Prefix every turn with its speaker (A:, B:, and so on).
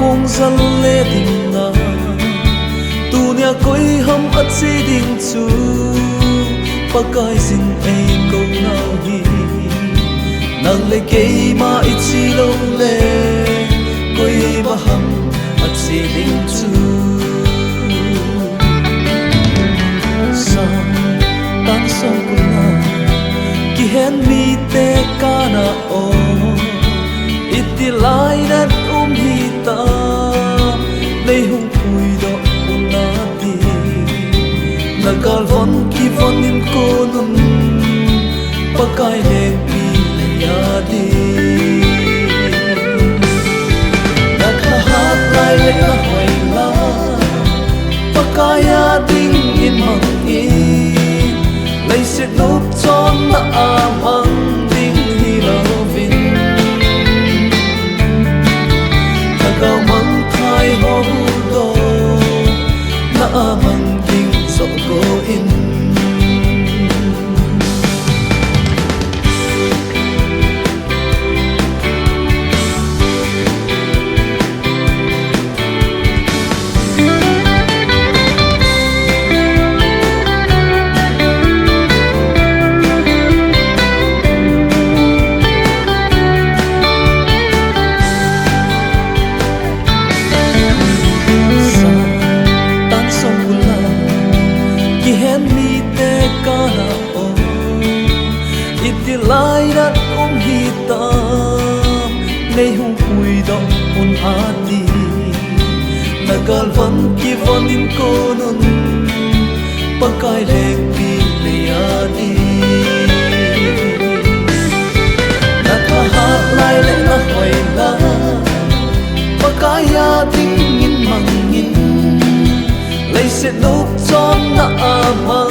A: bông dân lê đình na tu nia coi hâm ắt si đình chu pakai sin ei câu nào hi nang le kei ma ichi lo le coi ba hâm ắt si đình chu sa tan song kuna ki hen mi te kana o iti lai dat hi ta nei hung pui do unati nagal von ki von in konun pakai le pi le ya di nakahat lai le na hoi la pakai ya ding in mang i lai se nup chon na amang ding hi lovin nagaw mang thai ho do na amang ding so go in lai dat hi ta nei hung pui do un hati nagal van ki von in konun pakai le pi le ya di nakahat lai le na hoi la pakai ya ding in mangin lai se nup chon na ama